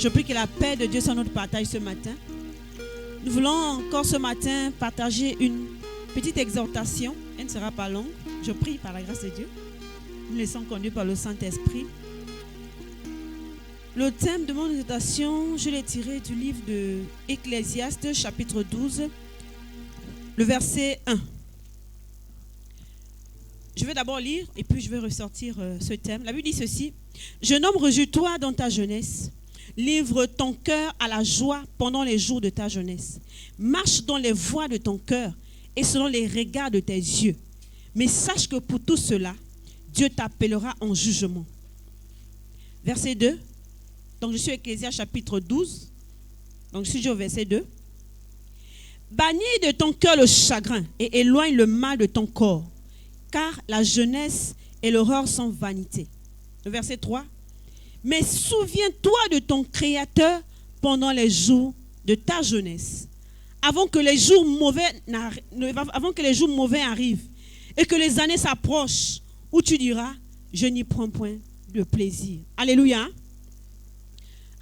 Je prie que la paix de Dieu soit notre partage ce matin. Nous voulons encore ce matin partager une petite exhortation. Elle ne sera pas longue. Je prie par la grâce de Dieu. Nous laissons conduire par le Saint-Esprit. Le thème de mon exhortation, je l'ai tiré du livre de Ecclésiaste, chapitre 12, le verset 1. Je vais d'abord lire et puis je vais ressortir ce thème. La Bible dit ceci: Jeune homme, réjouis-toi dans ta jeunesse. Livre ton cœur à la joie pendant les jours de ta jeunesse. Marche dans les voies de ton cœur et selon les regards de tes yeux. Mais sache que pour tout cela, Dieu t'appellera en jugement. Verset 2. Donc je suis Ecclésiaste chapitre 12. Donc je suis au verset 2. Bannis de ton cœur le chagrin et éloigne le mal de ton corps, car la jeunesse et l'horreur sont vanité. Le verset 3. Mais souviens-toi de ton Créateur pendant les jours de ta jeunesse, avant que les jours mauvais arrivent et que les années s'approchent où tu diras, je n'y prends point de plaisir. Alléluia.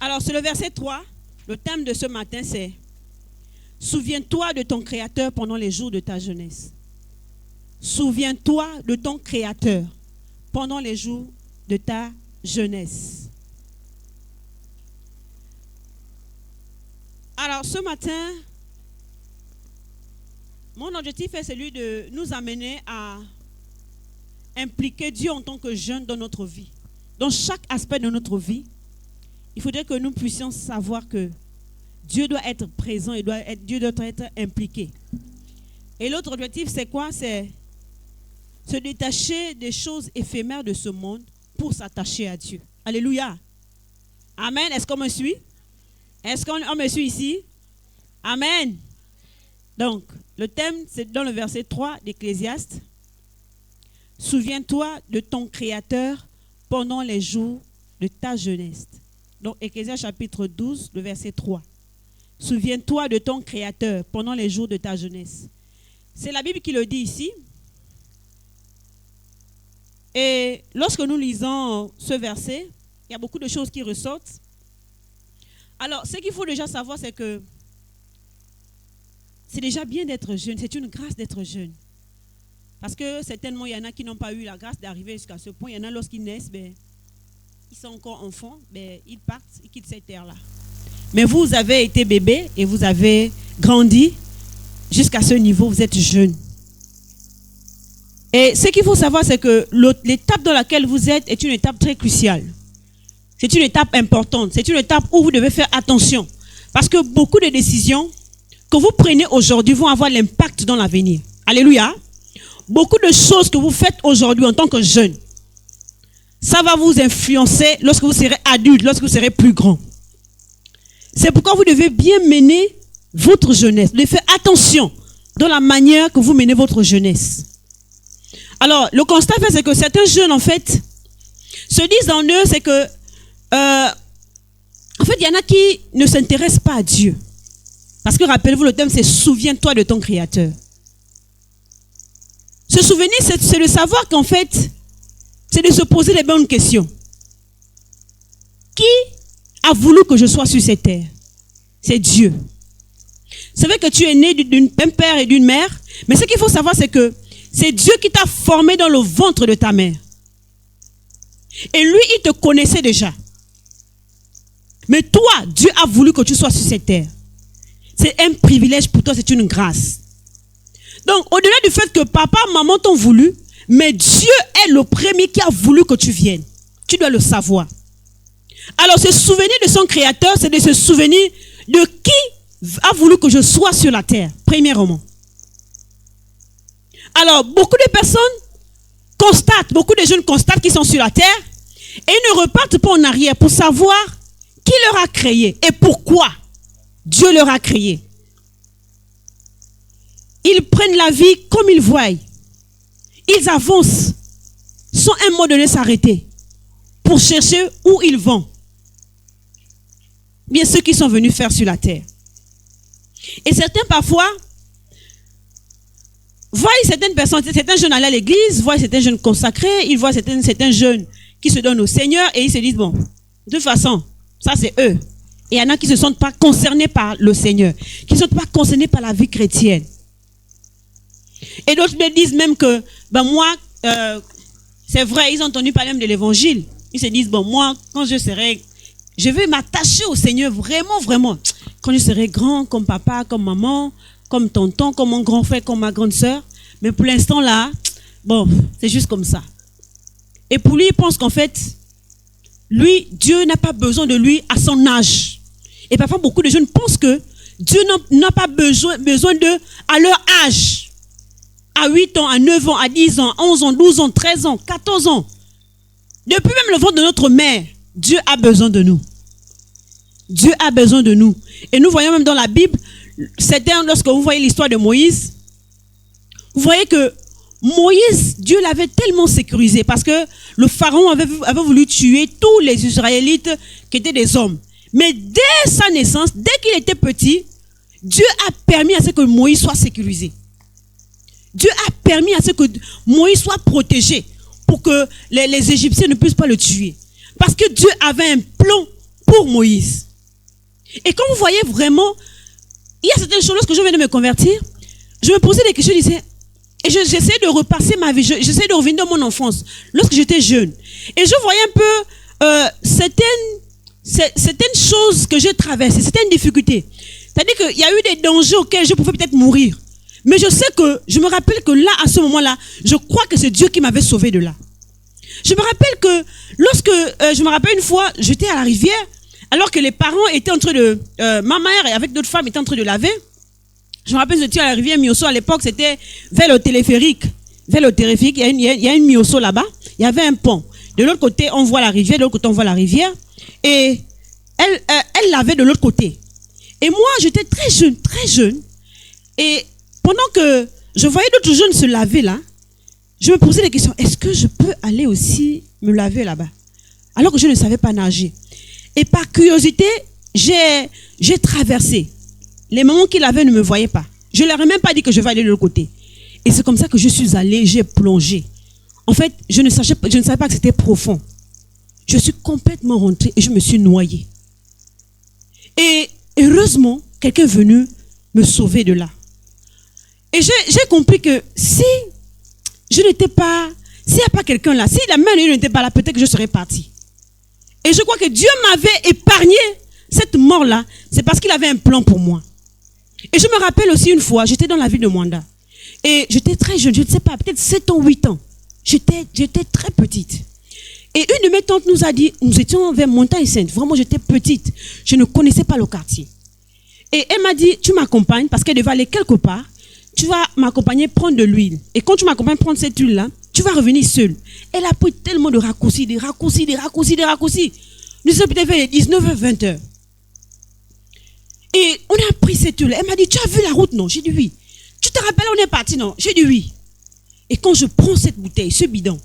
Alors c'est le verset 3. Le thème de ce matin c'est: souviens-toi de ton Créateur pendant les jours de ta jeunesse. Souviens-toi de ton Créateur pendant les jours de ta jeunesse. Alors ce matin, mon objectif est celui de nous amener à impliquer Dieu en tant que jeune dans notre vie. Dans chaque aspect de notre vie, il faudrait que nous puissions savoir que Dieu doit être présent et Dieu doit être impliqué. Et l'autre objectif, c'est quoi? C'est se détacher des choses éphémères de ce monde pour s'attacher à Dieu. Alléluia. Amen. Est-ce qu'on me suit? Est-ce qu'on me suit ici? Amen. Donc, le thème, c'est dans le verset 3 d'Ecclésiaste. Souviens-toi de ton Créateur pendant les jours de ta jeunesse. Donc, Ecclésiaste chapitre 12, le verset 3. Souviens-toi de ton Créateur pendant les jours de ta jeunesse. C'est la Bible qui le dit ici. Et lorsque nous lisons ce verset, il y a beaucoup de choses qui ressortent. Alors, ce qu'il faut déjà savoir, c'est que c'est déjà bien d'être jeune. C'est une grâce d'être jeune. Parce que certainement, il y en a qui n'ont pas eu la grâce d'arriver jusqu'à ce point. Il y en a, lorsqu'ils naissent, ils sont encore enfants, ils partent, ils quittent cette terre-là. Mais vous avez été bébé et vous avez grandi jusqu'à ce niveau, vous êtes jeune. Et ce qu'il faut savoir, c'est que l'étape dans laquelle vous êtes est une étape très cruciale. C'est une étape importante. C'est une étape où vous devez faire attention. Parce que beaucoup de décisions que vous prenez aujourd'hui vont avoir l'impact dans l'avenir. Alléluia. Beaucoup de choses que vous faites aujourd'hui en tant que jeune, ça va vous influencer lorsque vous serez adulte, lorsque vous serez plus grand. C'est pourquoi vous devez bien mener votre jeunesse. Vous devez faire attention dans la manière que vous menez votre jeunesse. Alors, le constat fait, c'est que certains jeunes, en fait, se disent en eux, c'est que, en fait, il y en a qui ne s'intéressent pas à Dieu. Parce que, rappelez-vous, le thème, c'est « Souviens-toi de ton Créateur ». Se souvenir, c'est de savoir qu'en fait, c'est de se poser les bonnes questions. Qui a voulu que je sois sur cette terre? C'est Dieu. C'est vrai que tu es né d'un père et d'une mère, mais ce qu'il faut savoir, c'est que c'est Dieu qui t'a formé dans le ventre de ta mère. Et lui, il te connaissait déjà. Mais toi, Dieu a voulu que tu sois sur cette terre. C'est un privilège pour toi, c'est une grâce. Donc, au-delà du fait que papa, maman t'ont voulu, mais Dieu est le premier qui a voulu que tu viennes. Tu dois le savoir. Alors, se souvenir de son Créateur, c'est de se souvenir de qui a voulu que je sois sur la terre, premièrement. Alors, beaucoup de personnes constatent, beaucoup de jeunes constatent qu'ils sont sur la terre et ils ne repartent pas en arrière pour savoir qui leur a créé et pourquoi Dieu leur a créé. Ils prennent la vie comme ils voient. Ils avancent sans un mot donné s'arrêter pour chercher où ils vont. Bien ceux qui sont venus faire sur la terre. Et certains parfois voient certaines personnes, certains jeunes aller à l'église, voient certains jeunes consacrés, ils voient certains jeunes qui se donnent au Seigneur et ils se disent, bon, de toute façon, ça c'est eux. Et il y en a qui ne se sentent pas concernés par le Seigneur, qui ne se sentent pas concernés par la vie chrétienne. Et d'autres me disent même que, moi, c'est vrai, ils ont entendu parler même de l'évangile. Ils se disent, moi, quand je vais m'attacher au Seigneur vraiment, vraiment. Quand je serai grand, comme papa, comme maman, comme tonton, comme mon grand frère, comme ma grande sœur. Mais pour l'instant là, c'est juste comme ça. Et pour lui, il pense qu'en fait, lui, Dieu n'a pas besoin de lui à son âge. Et parfois, beaucoup de jeunes pensent que Dieu n'a pas besoin d'eux à leur âge. À 8 ans, à 9 ans, à 10 ans, 11 ans, 12 ans, 13 ans, 14 ans. Depuis même le ventre de notre mère, Dieu a besoin de nous. Dieu a besoin de nous. Et nous voyons même dans la Bible, lorsque vous voyez l'histoire de Moïse, vous voyez que Moïse, Dieu l'avait tellement sécurisé parce que le pharaon avait voulu tuer tous les Israélites qui étaient des hommes. Mais dès sa naissance, dès qu'il était petit, Dieu a permis à ce que Moïse soit sécurisé. Dieu a permis à ce que Moïse soit protégé pour que les Égyptiens ne puissent pas le tuer. Parce que Dieu avait un plan pour Moïse. Et quand vous voyez vraiment, il y a certaines choses, lorsque je viens de me convertir, je me posais des questions, je disais, et j'essaie de repasser ma vie, j'essaie de revenir dans mon enfance, lorsque j'étais jeune. Et je voyais un peu certaines choses que j'ai traversées, certaines difficultés. C'est-à-dire qu'il y a eu des dangers auxquels je pouvais peut-être mourir. Mais je me rappelle que là, à ce moment-là, je crois que c'est Dieu qui m'avait sauvé de là. Je me rappelle que je me rappelle une fois, j'étais à la rivière, alors que les parents étaient en train de, ma mère et avec d'autres femmes étaient en train de laver. Je me rappelle, j'étais à la rivière Miosso à l'époque, c'était vers le téléphérique. Vers le téléphérique, il y a une Miosso là-bas, il y avait un pont. De l'autre côté, on voit la rivière, de l'autre côté, on voit la rivière. Et elle lavait de l'autre côté. Et moi, j'étais très jeune. Et pendant que je voyais d'autres jeunes se laver là, je me posais des questions. Est-ce que je peux aller aussi me laver là-bas? Alors que je ne savais pas nager. Et par curiosité, j'ai traversé. Les mamans qui lavaient ne me voyaient pas. Je ne leur ai même pas dit que je vais aller de l'autre côté. Et c'est comme ça que je suis allée, j'ai plongé. En fait, je ne savais pas que c'était profond. Je suis complètement rentrée et je me suis noyée. Et heureusement, quelqu'un est venu me sauver de là. Et j'ai compris que si je n'étais pas, s'il n'y a pas quelqu'un là, si la main de Dieu n'était pas là, peut-être que je serais partie. Et je crois que Dieu m'avait épargné cette mort-là, c'est parce qu'il avait un plan pour moi. Et je me rappelle aussi une fois, j'étais dans la ville de Mwanda. Et j'étais très jeune, je ne sais pas, peut-être 7 ans, 8 ans. J'étais très petite. Et une de mes tantes nous a dit, nous étions vers Montagne-Sainte. Vraiment, j'étais petite. Je ne connaissais pas le quartier. Et elle m'a dit, tu m'accompagnes parce qu'elle devait aller quelque part. Tu vas m'accompagner prendre de l'huile. Et quand tu m'accompagnes prendre cette huile-là, tu vas revenir seule. Elle a pris tellement de raccourcis, des raccourcis. Nous sommes peut-être vers les 19h, 20h. Et on a pris cette huile. Elle m'a dit, tu as vu la route? Non. J'ai dit oui. Tu te rappelles, on est parti? Non. J'ai dit oui. Et quand je prends cette bouteille, ce bidon,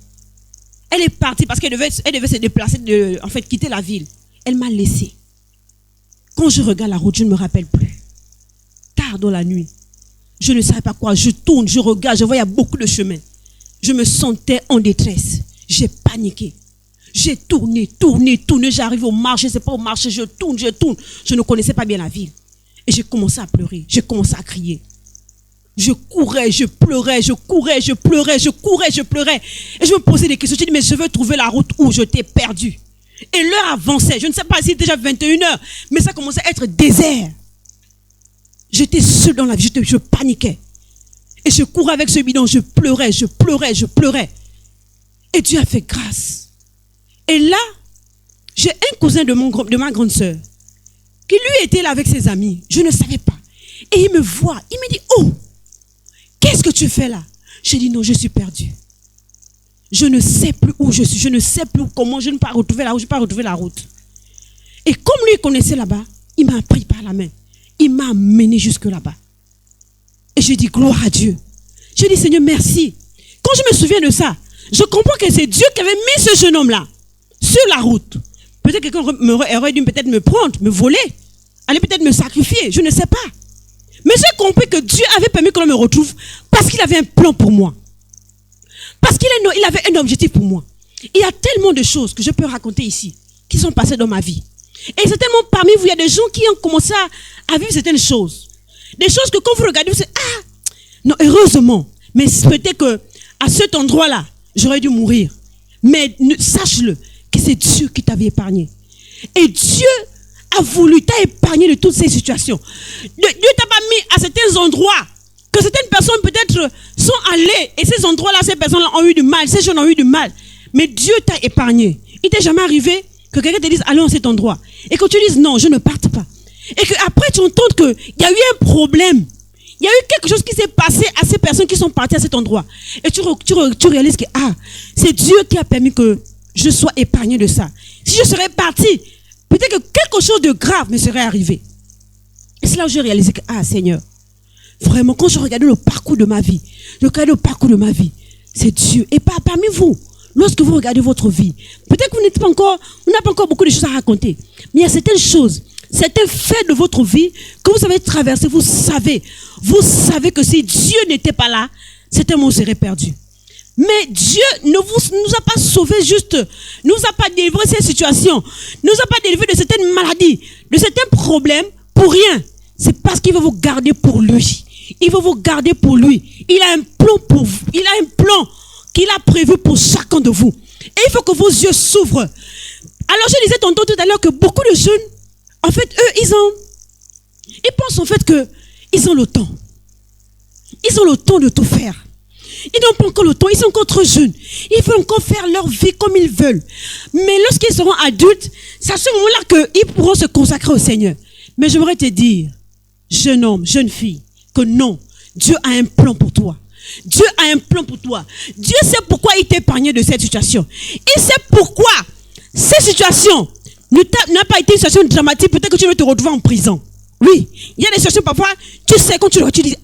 elle est partie parce qu'elle devait se déplacer, quitter la ville. Elle m'a laissé. Quand je regarde la route, je ne me rappelle plus. Tard dans la nuit, je ne savais pas quoi. Je tourne, je regarde, je vois il y a beaucoup de chemins. Je me sentais en détresse. J'ai paniqué. J'ai tourné. J'arrive au marché, je ne sais pas au marché, je tourne. Je ne connaissais pas bien la ville. Et j'ai commencé à pleurer. J'ai commencé à crier. Je courais, je pleurais. Et je me posais des questions. Je dis, mais je veux trouver la route où je t'ai perdu. Et l'heure avançait. Je ne sais pas si c'était déjà 21h, mais ça commençait à être désert. J'étais seule dans la vie, je paniquais. Et je courais avec ce bidon, je pleurais. Et Dieu a fait grâce. Et là, j'ai un cousin de ma grande sœur qui lui était là avec ses amis. Je ne savais pas. Et il me voit, il me dit, oh, qu'est-ce que tu fais là? J'ai dit, non, je suis perdue. Je ne sais plus où je suis, je ne sais plus comment, je ne peux pas retrouver la route. Et comme lui connaissait là-bas, il m'a pris par la main. Il m'a amené jusque là-bas. Et j'ai dit, gloire à Dieu. J'ai dit, Seigneur, merci. Quand je me souviens de ça, je comprends que c'est Dieu qui avait mis ce jeune homme-là sur la route. Peut-être que quelqu'un aurait dû peut-être me prendre, me voler, aller peut-être me sacrifier, je ne sais pas. Mais j'ai compris que Dieu avait permis qu'on me retrouve parce qu'il avait un plan pour moi. Parce qu'il avait un objectif pour moi. Il y a tellement de choses que je peux raconter ici qui sont passées dans ma vie. Et certainement parmi vous, il y a des gens qui ont commencé à vivre certaines choses. Des choses que quand vous regardez, vous dites, ah, non, heureusement. Mais peut-être que à cet endroit-là, j'aurais dû mourir. Mais sache-le, que c'est Dieu qui t'avait épargné. Et Dieu a voulu t'épargner de toutes ces situations. Dieu t'a pas mis à certains endroits que certaines personnes peut-être sont allées. Et ces endroits-là, ces personnes-là ont eu du mal. Ces gens ont eu du mal. Mais Dieu t'a épargné. Il t'est jamais arrivé que quelqu'un te dise, allons à cet endroit. Et que tu dises, non, je ne parte pas. Et qu'après tu entends qu'il y a eu un problème. Il y a eu quelque chose qui s'est passé à ces personnes qui sont parties à cet endroit. Et tu réalises que, c'est Dieu qui a permis que je sois épargné de ça. Si je serais parti, peut-être que quelque chose de grave me serait arrivé. Et c'est là où j'ai réalisé que, Seigneur, vraiment, quand je regardais le parcours de ma vie, c'est Dieu. Et parmi vous, lorsque vous regardez votre vie, peut-être que vous n'avez pas encore beaucoup de choses à raconter. Mais il y a certaines choses, certains faits de votre vie que vous avez traversé, vous savez que si Dieu n'était pas là, certains mots seraient perdus. Mais Dieu ne nous a pas sauvés juste, nous a pas délivré de cette situation, nous a pas délivré de certaines maladies, de certains problèmes pour rien. C'est parce qu'il veut vous garder pour lui. Il veut vous garder pour lui. Il a un plan pour vous. Il a un plan qu'il a prévu pour chacun de vous. Et il faut que vos yeux s'ouvrent. Alors je disais tantôt tout à l'heure que beaucoup de jeunes, en fait, eux, ils pensent en fait que ils ont le temps. Ils ont le temps de tout faire. Ils n'ont pas encore le temps, ils sont encore trop jeunes. Ils veulent encore faire leur vie comme ils veulent. Mais lorsqu'ils seront adultes, c'est à ce moment-là qu'ils pourront se consacrer au Seigneur. Mais j'aimerais te dire, jeune homme, jeune fille, que non, Dieu a un plan pour toi. Dieu a un plan pour toi. Dieu sait pourquoi il t'a épargné de cette situation. Il sait pourquoi cette situation n'a pas été une situation dramatique. Peut-être que tu vas te retrouver en prison. Oui, il y a des situations parfois, tu sais, quand tu dis,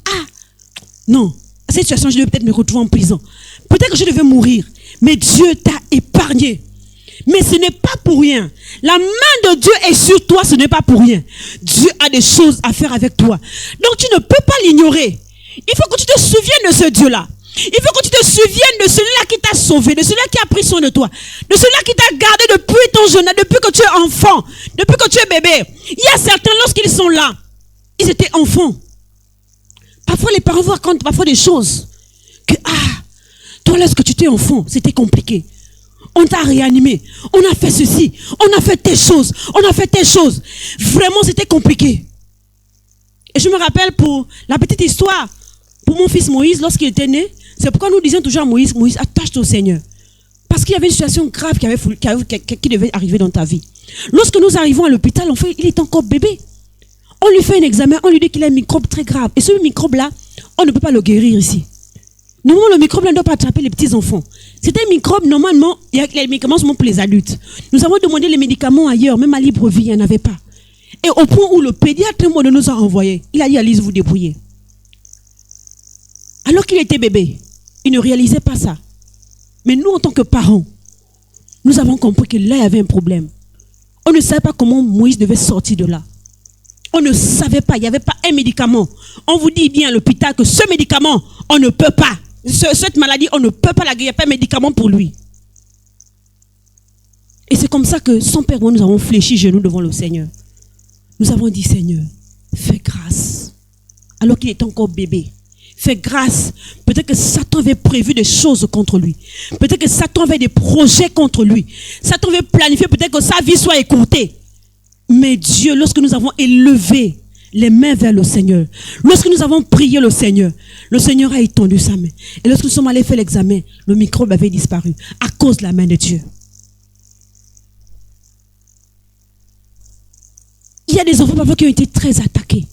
non, cette situation, je vais peut-être me retrouver en prison. Peut-être que je devais mourir. Mais Dieu t'a épargné. Mais ce n'est pas pour rien. La main de Dieu est sur toi, ce n'est pas pour rien. Dieu a des choses à faire avec toi. Donc tu ne peux pas l'ignorer. Il faut que tu te souviennes de ce Dieu-là. Il faut que tu te souviennes de celui-là qui t'a sauvé, de celui-là qui a pris soin de toi, de celui-là qui t'a gardé depuis ton jeune âge, depuis que tu es enfant, depuis que tu es bébé. Il y a certains, lorsqu'ils sont là, ils étaient enfants. Parfois, les parents vous racontent parfois des choses. Que, toi, lorsque tu étais enfant, c'était compliqué. On t'a réanimé. On a fait ceci. On a fait telle chose. On a fait telle chose. Vraiment, c'était compliqué. Et je me rappelle pour la petite histoire, pour mon fils Moïse, lorsqu'il était né, c'est pourquoi nous disions toujours à Moïse, Moïse, attache-toi au Seigneur. Parce qu'il y avait une situation grave qui devait arriver dans ta vie. Lorsque nous arrivons à l'hôpital, en fait, il est encore bébé. On lui fait un examen, on lui dit qu'il a un microbe très grave. Et ce microbe-là, on ne peut pas le guérir ici. Normalement, le microbe-là ne doit pas attraper les petits enfants. C'est un microbe, normalement, les médicaments sont pour les adultes. Nous avons demandé les médicaments ailleurs, même à Libreville, il n'y en avait pas. Et au point où le pédiatre nous a envoyés, il a dit, allez vous débrouiller. Alors qu'il était bébé, il ne réalisait pas ça. Mais nous, en tant que parents, nous avons compris que là, il y avait un problème. On ne savait pas comment Moïse devait sortir de là. On ne savait pas, il n'y avait pas un médicament. On vous dit bien à l'hôpital que ce médicament, on ne peut pas. Cette maladie, on ne peut pas la guérir, il n'y a pas de médicament pour lui. Et c'est comme ça que, sans père, nous avons fléchi genoux devant le Seigneur. Nous avons dit, Seigneur, fais grâce. Alors qu'il est encore bébé. Fais grâce. Peut-être que Satan avait prévu des choses contre lui. Peut-être que Satan avait des projets contre lui. Satan avait planifié peut-être que sa vie soit écourtée. Mais Dieu, lorsque nous avons élevé les mains vers le Seigneur, lorsque nous avons prié le Seigneur a étendu sa main. Et lorsque nous sommes allés faire l'examen, le microbe avait disparu à cause de la main de Dieu. Il y a des enfants parfois qui ont été très attaqués.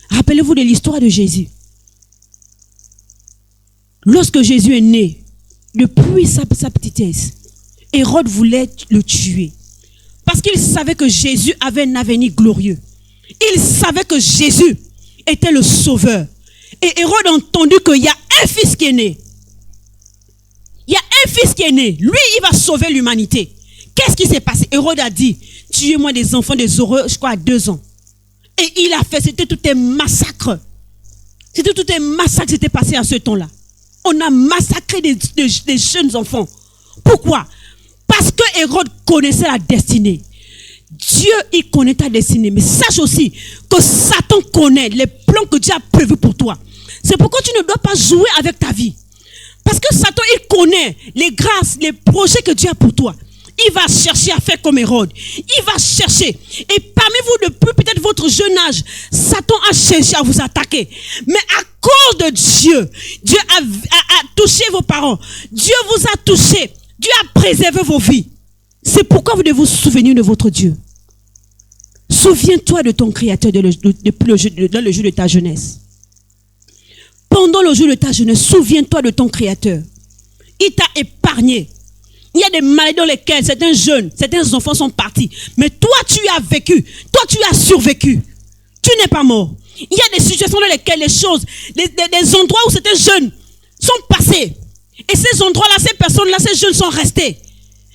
Rappelez-vous de l'histoire de Jésus. Lorsque Jésus est né, depuis sa petitesse, Hérode voulait le tuer. Parce qu'il savait que Jésus avait un avenir glorieux. Il savait que Jésus était le sauveur. Et Hérode a entendu qu'il y a un fils qui est né. Il y a un fils qui est né. Lui, il va sauver l'humanité. Qu'est-ce qui s'est passé? Hérode a dit, tuez-moi des enfants des heureux, je crois, à 2 ans. Et il a fait, c'était tout un massacre. C'était tout un massacre qui s'était passé à ce temps-là. On a massacré des jeunes enfants. Pourquoi? Parce que Hérode connaissait la destinée. Dieu Dieu, il connaît ta destinée. Mais sache aussi que Satan connaît les plans que Dieu a prévus pour toi. C'est pourquoi tu ne dois pas jouer avec ta vie. Parce que Satan, il connaît les grâces, les projets que Dieu a pour toi. Il va chercher à faire comme Hérode. Il va chercher. Et parmi vous, depuis peut-être votre jeune âge, Satan a cherché à vous attaquer. Mais à cause de Dieu, Dieu a touché vos parents. Dieu vous a touché. Dieu a préservé vos vies. C'est pourquoi vous devez vous souvenir de votre Dieu. Souviens-toi de ton Créateur dans le jour de ta jeunesse. Pendant le jour de ta jeunesse, souviens-toi de ton Créateur. Il t'a épargné. Il y a des maladies dans lesquelles certains jeunes, certains enfants sont partis. Mais toi, tu as vécu. Toi, tu as survécu. Tu n'es pas mort. Il y a des situations dans lesquelles les choses, des endroits où certains jeunes sont passés. Et ces endroits-là, ces personnes-là, ces jeunes sont restés.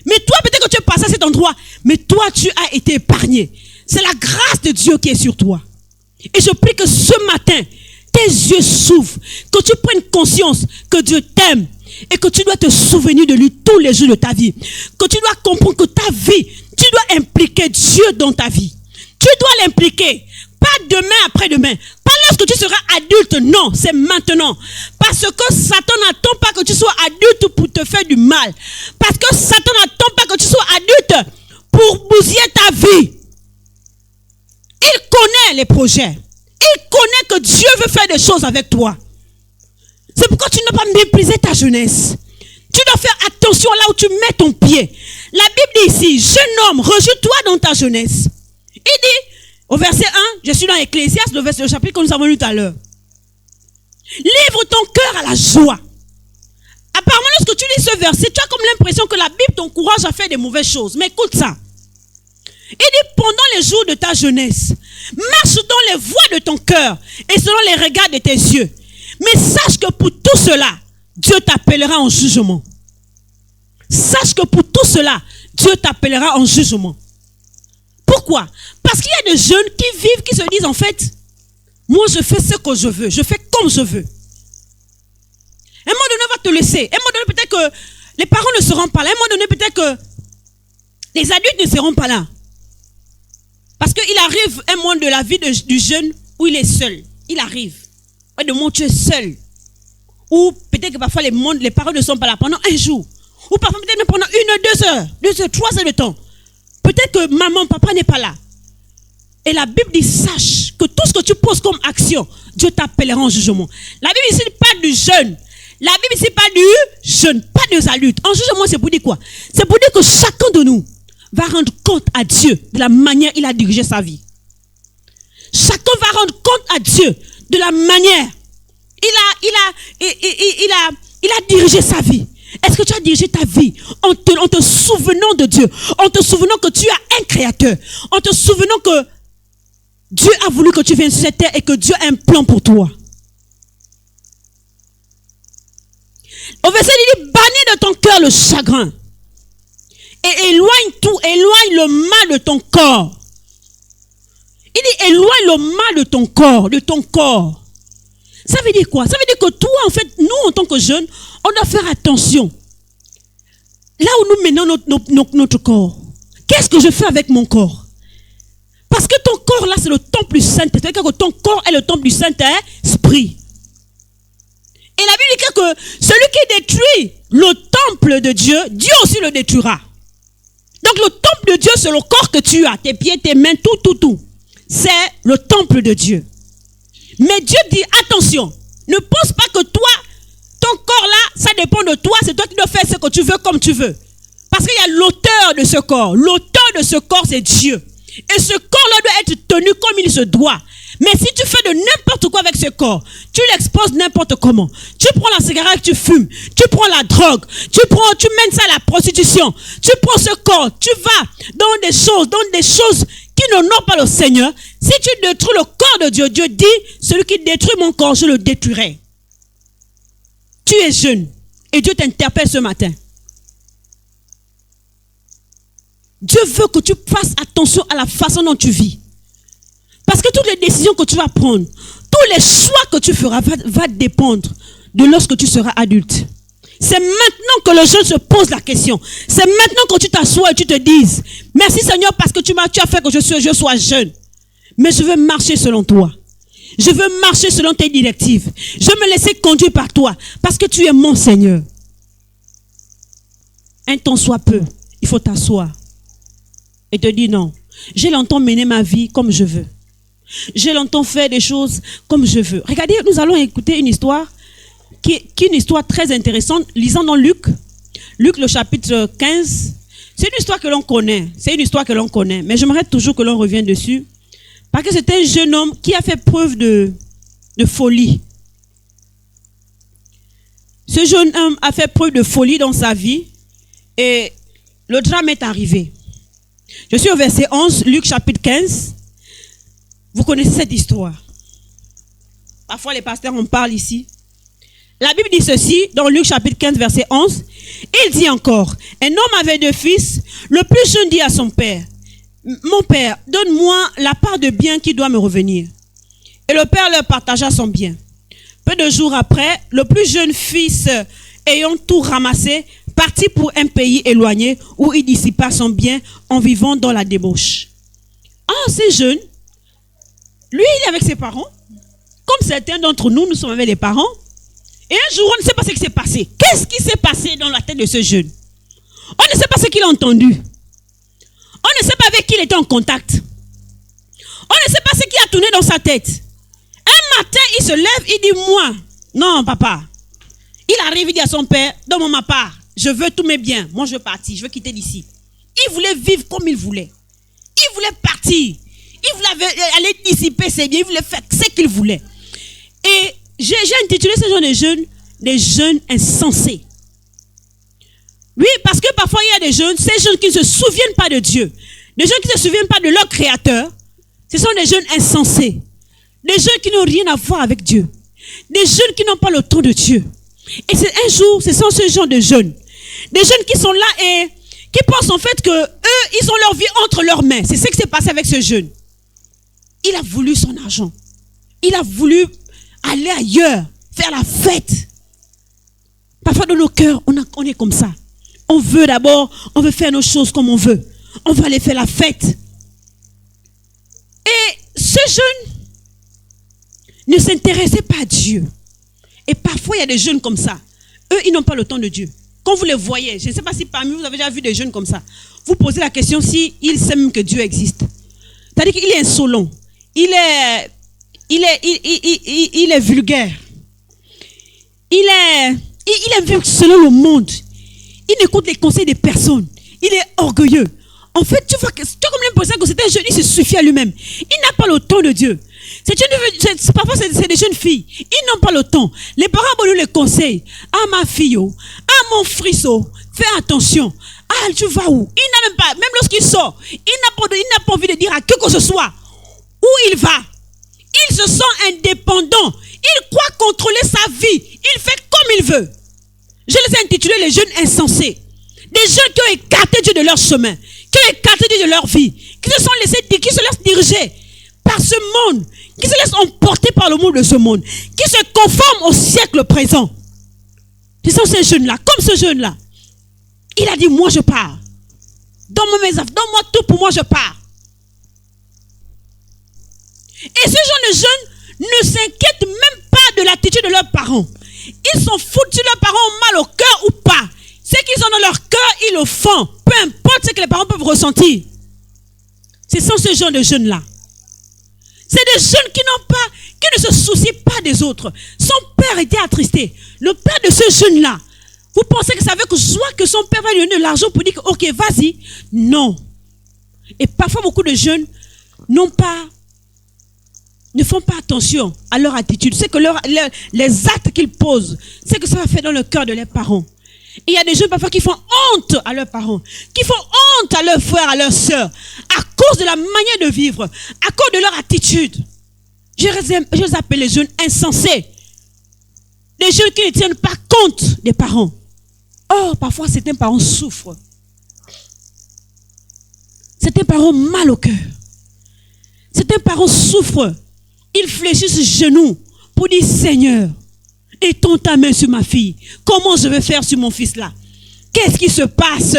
Mais toi, peut-être que tu es passé à cet endroit. Mais toi, tu as été épargné. C'est la grâce de Dieu qui est sur toi. Et je prie que ce matin, tes yeux s'ouvrent. Que tu prennes conscience que Dieu t'aime. Et que tu dois te souvenir de lui tous les jours de ta vie. Que tu dois comprendre que ta vie, tu dois impliquer Dieu dans ta vie. Tu dois l'impliquer. Pas demain, après-demain. Pas lorsque tu seras adulte. Non, c'est maintenant. Parce que Satan n'attend pas que tu sois adulte pour te faire du mal. Parce que Satan n'attend pas que tu sois adulte pour bousiller ta vie. Il connaît les projets. Il connaît que Dieu veut faire des choses avec toi. C'est pourquoi tu ne dois pas mépriser ta jeunesse. Tu dois faire attention là où tu mets ton pied. La Bible dit ici, jeune homme, rejouis-toi dans ta jeunesse. Il dit, au verset 1, je suis dans Ecclésiaste, le chapitre que nous avons lu tout à l'heure. Livre ton cœur à la joie. Apparemment, lorsque tu lis ce verset, tu as comme l'impression que la Bible t'encourage à faire des mauvaises choses. Mais écoute ça. Il dit, pendant les jours de ta jeunesse, marche dans les voies de ton cœur et selon les regards de tes yeux. Mais sache que pour tout cela, Dieu t'appellera en jugement. Sache que pour tout cela, Dieu t'appellera en jugement. Pourquoi? Parce qu'il y a des jeunes qui vivent, qui se disent en fait, moi je fais ce que je veux, je fais comme je veux. Un moment donné, on va te laisser. Un moment donné, peut-être que les parents ne seront pas là. Un moment donné, peut-être que les adultes ne seront pas là. Parce qu'il arrive un moment de la vie du jeune où il est seul. Il arrive. De moment tu es seul. Ou peut-être que parfois les parents ne sont pas là pendant un jour. Ou parfois peut-être même pendant 2 heures, 3 heures de temps. Peut-être que maman, papa n'est pas là. Et la Bible dit, sache que tout ce que tu poses comme action, Dieu t'appellera en jugement. La Bible ici parle du jeune. La Bible ici parle du jeune, pas des adultes. En jugement, c'est pour dire quoi? C'est pour dire que chacun de nous va rendre compte à Dieu de la manière dont il a dirigé sa vie. Chacun va rendre compte à Dieu de la manière il a dirigé sa vie. Est-ce que tu as dirigé ta vie en te souvenant de Dieu, en te souvenant que tu as un créateur, en te souvenant que Dieu a voulu que tu viennes sur cette terre et que Dieu a un plan pour toi? Au verset, il dit, bannis de ton cœur le chagrin et éloigne le mal de ton corps. Il dit, éloigne le mal de ton corps. Ça veut dire quoi? Ça veut dire que toi, en fait, nous, en tant que jeunes, on doit faire attention. Là où nous menons notre corps. Qu'est-ce que je fais avec mon corps? Parce que ton corps, là, c'est le temple du Saint-Esprit. C'est-à-dire que ton corps est le temple du Saint-Esprit. Et la Bible dit que celui qui détruit le temple de Dieu, Dieu aussi le détruira. Donc le temple de Dieu, c'est le corps que tu as. Tes pieds, tes mains, tout. C'est le temple de Dieu. Mais Dieu dit, attention, ne pense pas que toi, ton corps là, ça dépend de toi, c'est toi qui dois faire ce que tu veux comme tu veux. Parce qu'il y a l'auteur de ce corps. L'auteur de ce corps, c'est Dieu. Et ce corps-là doit être tenu comme il se doit. Mais si tu fais de n'importe quoi avec ce corps, tu l'exposes n'importe comment. Tu prends la cigarette, tu fumes. Tu prends la drogue. Tu mènes ça à la prostitution. Tu prends ce corps, tu vas dans des choses qui n'honorent pas le Seigneur. Si tu détruis le corps de Dieu, Dieu dit, celui qui détruit mon corps, je le détruirai. Tu es jeune et Dieu t'interpelle ce matin. Dieu veut que tu fasses attention à la façon dont tu vis. Parce que toutes les décisions que tu vas prendre, tous les choix que tu feras va dépendre de lorsque tu seras adulte. C'est maintenant que le jeune se pose la question. C'est maintenant que tu t'assois et tu te dises, merci Seigneur parce que tu as fait que je sois jeune. Mais je veux marcher selon toi. Je veux marcher selon tes directives. Je veux me laisser conduire par toi parce que tu es mon Seigneur. Un temps soit peu, il faut t'asseoir et te dire non. J'ai longtemps mené ma vie comme je veux. J'ai longtemps fait des choses comme je veux. Regardez, nous allons écouter une histoire qui est une histoire très intéressante. Lisons dans Luc le chapitre 15. C'est une histoire que l'on connaît. Mais j'aimerais toujours que l'on revienne dessus. Parce que c'est un jeune homme qui a fait preuve de folie. Ce jeune homme a fait preuve de folie dans sa vie. Et le drame est arrivé. Je suis au verset 11, Luc chapitre 15. Vous connaissez cette histoire. Parfois les pasteurs en parlent ici. La Bible dit ceci, dans Luc chapitre 15, verset 11. Il dit encore, un homme avait 2 fils. Le plus jeune dit à son père, mon père, donne-moi la part de bien qui doit me revenir. Et le père leur partagea son bien. Peu de jours après, le plus jeune fils, ayant tout ramassé, partit pour un pays éloigné où il dissipa son bien en vivant dans la débauche. Ah, c'est jeune. Lui, il est avec ses parents. Comme certains d'entre nous, nous sommes avec les parents. Et un jour, on ne sait pas ce qui s'est passé. Qu'est-ce qui s'est passé dans la tête de ce jeune? On ne sait pas ce qu'il a entendu. On ne sait pas avec qui il était en contact. On ne sait pas ce qui a tourné dans sa tête. Un matin, il se lève, il dit, moi, non, papa. Il arrive, il dit à son père, donne-moi ma part. Je veux tous mes biens. Moi, je veux partir. Je veux quitter d'ici. Il voulait vivre comme il voulait. Il voulait partir. Il voulait aller dissiper ses biens. Il voulait faire ce qu'il voulait. Et j'ai intitulé ce genre de jeunes, des jeunes insensés. Oui, parce que parfois il y a des jeunes, ces jeunes qui ne se souviennent pas de Dieu, des jeunes qui ne se souviennent pas de leur Créateur, ce sont des jeunes insensés, des jeunes qui n'ont rien à voir avec Dieu, des jeunes qui n'ont pas le temps de Dieu. Et c'est un jour, ce sont ce genre de jeunes, des jeunes qui sont là et qui pensent en fait que eux, ils ont leur vie entre leurs mains. C'est ce qui s'est passé avec ce jeune. Il a voulu son argent, il a voulu aller ailleurs, faire la fête. Parfois dans nos cœurs, on est comme ça. On veut faire nos choses comme on veut. On va aller faire la fête. Et ce jeune ne s'intéressait pas à Dieu. Et parfois, il y a des jeunes comme ça. Eux, ils n'ont pas le temps de Dieu. Quand vous les voyez, je ne sais pas si parmi vous, vous avez déjà vu des jeunes comme ça. Vous posez la question s'ils savent même que Dieu existe. C'est-à-dire qu'il est insolent. Il est vulgaire. Il est vu selon le monde. Il n'écoute les conseils des personnes. Il est orgueilleux. En fait, tu as comme l'impression que c'est un jeune, il se suffit à lui-même. Il n'a pas le temps de Dieu. Parfois, c'est des jeunes filles. Ils n'ont pas le temps. Les parents vont lui les conseils. Ah, ma fille, ah, mon frisson, fais attention. Ah, tu vas où? Il n'a même pas, même lorsqu'il sort, il n'a pas envie de dire à qui que ce soit où il va. Il se sent indépendant. Il croit contrôler sa vie. Il fait comme il veut. Je les ai intitulés les jeunes insensés. Des jeunes qui ont écarté Dieu de leur chemin, qui ont écarté Dieu de leur vie, qui se laissent diriger par ce monde, qui se laissent emporter par le monde de ce monde, qui se conforment au siècle présent. Ce sont ces jeunes-là, comme ce jeune-là. Il a dit, moi je pars. Donne-moi mes affaires, donne-moi tout pour moi je pars. Et ce genre de jeunes ne s'inquiètent même pas de l'attitude de leurs parents. Ils s'en foutent si leurs parents ont mal au cœur ou pas. Ce qu'ils ont dans leur cœur, ils le font. Peu importe ce que les parents peuvent ressentir. Ce sont ce genre de jeunes-là. C'est des jeunes qui ne se soucient pas des autres. Son père était attristé. Le père de ce jeune-là, vous pensez que c'est avec joie que son père va lui donner de l'argent pour dire que, ok, vas-y. Non. Et parfois, beaucoup de jeunes ne font pas attention à leur attitude. C'est que les actes qu'ils posent, c'est que ça va faire dans le cœur de leurs parents. Et il y a des jeunes parfois qui font honte à leurs parents, qui font honte à leurs frères, à leurs sœurs, à cause de la manière de vivre, à cause de leur attitude. Je les appelle les jeunes insensés. Les jeunes qui ne tiennent pas compte des parents. Or, parfois, certains parents souffrent. Certains parents ont mal au cœur. Certains parents souffrent. Ils fléchissent genoux pour dire, Seigneur, Étends ta main sur ma fille. Comment je vais faire sur mon fils là? Qu'est-ce qui se passe?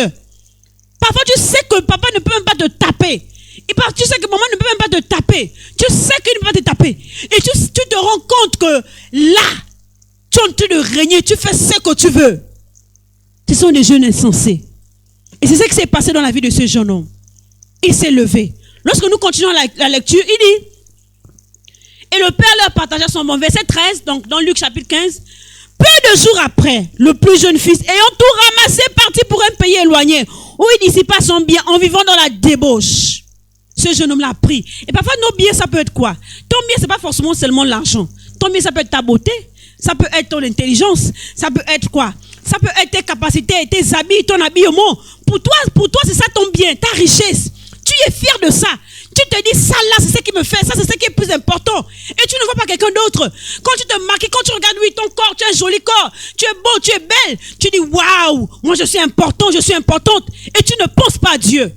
Parfois, tu sais que papa ne peut même pas te taper. Et parfois, tu sais que maman ne peut même pas te taper. Tu sais qu'il ne peut pas te taper. Et tu te rends compte que là, tu es en train de régner. Tu fais ce que tu veux. Ce sont des jeunes insensés. Et c'est ce qui s'est passé dans la vie de ce jeune homme. Il s'est levé. Lorsque nous continuons la lecture, il dit, et le père leur partagea son bon. Verset 13, donc dans Luc chapitre 15. Peu de jours après, le plus jeune fils, ayant tout ramassé, partit pour un pays éloigné, où il dissipa son bien en vivant dans la débauche. Ce jeune homme l'a pris. Et parfois, nos biens, ça peut être quoi? Ton bien, c'est pas forcément seulement l'argent. Ton bien, ça peut être ta beauté. Ça peut être ton intelligence. Ça peut être quoi? Ça peut être tes capacités, tes habits, ton habillement. Pour toi, c'est ça ton bien, ta richesse. Tu es fier de ça. Tu te dis, ça là, c'est ce qui me fait, ça c'est ce qui est plus important. Et tu ne vois pas quelqu'un d'autre. Quand tu te maquilles, quand tu regardes, oui, ton corps, tu as un joli corps, tu es beau, tu es belle. Tu dis, waouh, moi je suis important, je suis importante. Et tu ne penses pas à Dieu.